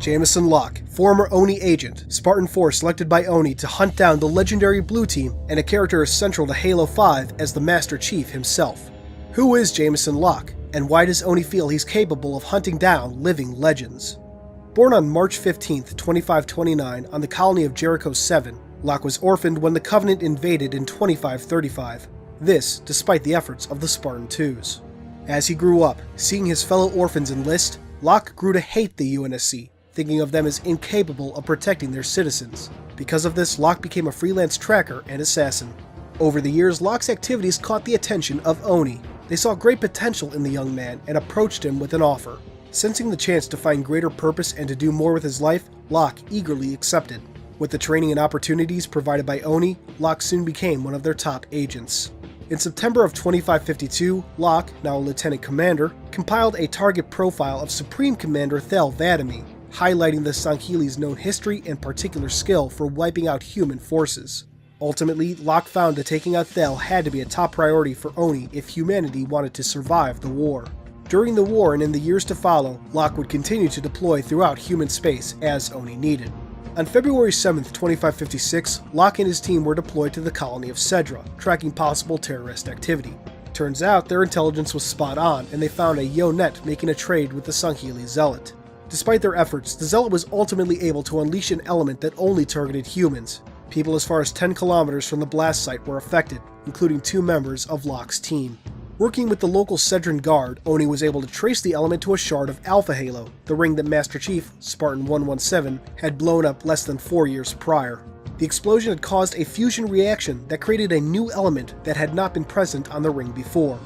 Jameson Locke, former Oni agent, Spartan 4 selected by Oni to hunt down the legendary Blue Team, and a character as central to Halo 5 as the Master Chief himself. Who is Jameson Locke, and why does Oni feel he's capable of hunting down living legends? Born on March 15, 2529 on the colony of Jericho 7, Locke was orphaned when the Covenant invaded in 2535. This, despite the efforts of the Spartan 2s. As he grew up, seeing his fellow orphans enlist, Locke grew to hate the UNSC, thinking of them as incapable of protecting their citizens. Because of this, Locke became a freelance tracker and assassin. Over the years, Locke's activities caught the attention of Oni. They saw great potential in the young man and approached him with an offer. Sensing the chance to find greater purpose and to do more with his life, Locke eagerly accepted. With the training and opportunities provided by Oni, Locke soon became one of their top agents. In September of 2552, Locke, now a lieutenant commander, compiled a target profile of Supreme Commander Thel 'Vadamee, highlighting the Sangheili's known history and particular skill for wiping out human forces. Ultimately, Locke found that taking out Thel had to be a top priority for Oni if humanity wanted to survive the war. During the war and in the years to follow, Locke would continue to deploy throughout human space as Oni needed. On February 7, 2556, Locke and his team were deployed to the colony of Cedra, tracking possible terrorist activity. Turns out their intelligence was spot on, and they found a Yo-Net making a trade with the Sangheili Zealot. Despite their efforts, the Zealot was ultimately able to unleash an element that only targeted humans. People as far as 10 kilometers from the blast site were affected, including 2 members of Locke's team. Working with the local Cedran guard, Oni was able to trace the element to a shard of Alpha Halo, the ring that Master Chief, Spartan 117, had blown up less than 4 years prior. The explosion had caused a fusion reaction that created a new element that had not been present on the ring before.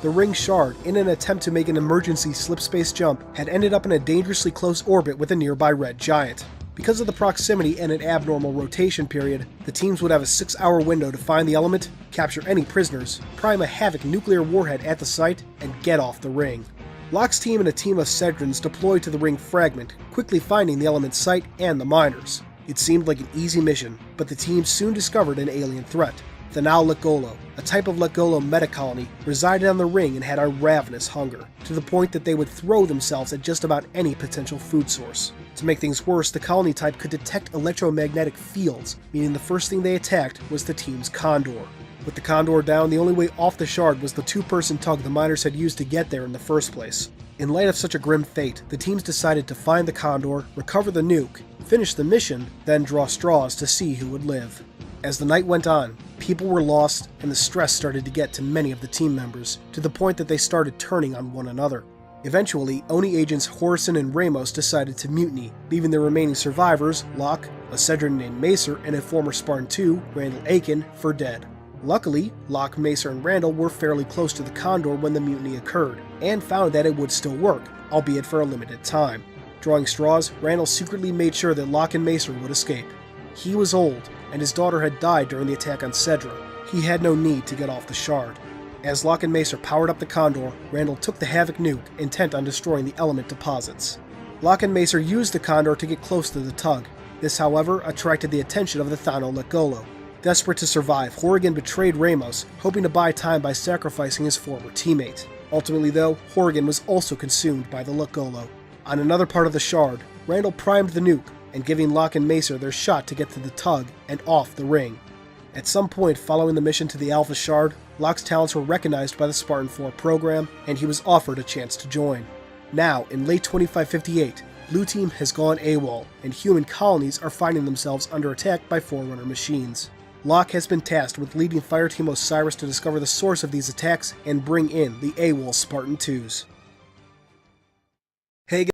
The ring shard, in an attempt to make an emergency slip-space jump, had ended up in a dangerously close orbit with a nearby red giant. Because of the proximity and an abnormal rotation period, the teams would have a 6-hour window to find the element, capture any prisoners, prime a Havoc nuclear warhead at the site, and get off the ring. Locke's team and a team of Cedrans deployed to the ring fragment, quickly finding the element's site and the miners. It seemed like an easy mission, but the team soon discovered an alien threat. The now Lekgolo, a type of Lekgolo metacolony, resided on the ring and had a ravenous hunger, to the point that they would throw themselves at just about any potential food source. To make things worse, the colony type could detect electromagnetic fields, meaning the first thing they attacked was the team's Condor. With the Condor down, the only way off the shard was the 2-person tug the miners had used to get there in the first place. In light of such a grim fate, the teams decided to find the Condor, recover the nuke, finish the mission, then draw straws to see who would live. As the night went on, people were lost, and the stress started to get to many of the team members, to the point that they started turning on one another. Eventually, Oni agents Horison and Ramos decided to mutiny, leaving the remaining survivors, Locke, a Cedran named Macer, and a former Spartan 2, Randall Aiken, for dead. Luckily, Locke, Macer, and Randall were fairly close to the Condor when the mutiny occurred, and found that it would still work, albeit for a limited time. Drawing straws, Randall secretly made sure that Locke and Macer would escape. He was old, and his daughter had died during the attack on Cedra. He had no need to get off the shard. As Locke and Macer powered up the Condor, Randall took the Havoc nuke, intent on destroying the element deposits. Locke and Macer used the Condor to get close to the tug. This, however, attracted the attention of the Thano Lekgolo. Desperate to survive, Horrigan betrayed Ramos, hoping to buy time by sacrificing his former teammate. Ultimately, though, Horrigan was also consumed by the Lekgolo. On another part of the shard, Randall primed the nuke, and giving Locke and Macer their shot to get to the tug and off the ring. At some point following the mission to the Alpha Shard, Locke's talents were recognized by the Spartan 4 program, and he was offered a chance to join. Now, in late 2558, Blue Team has gone AWOL, and human colonies are finding themselves under attack by Forerunner machines. Locke has been tasked with leading Fireteam Osiris to discover the source of these attacks and bring in the AWOL Spartan 2s. Hey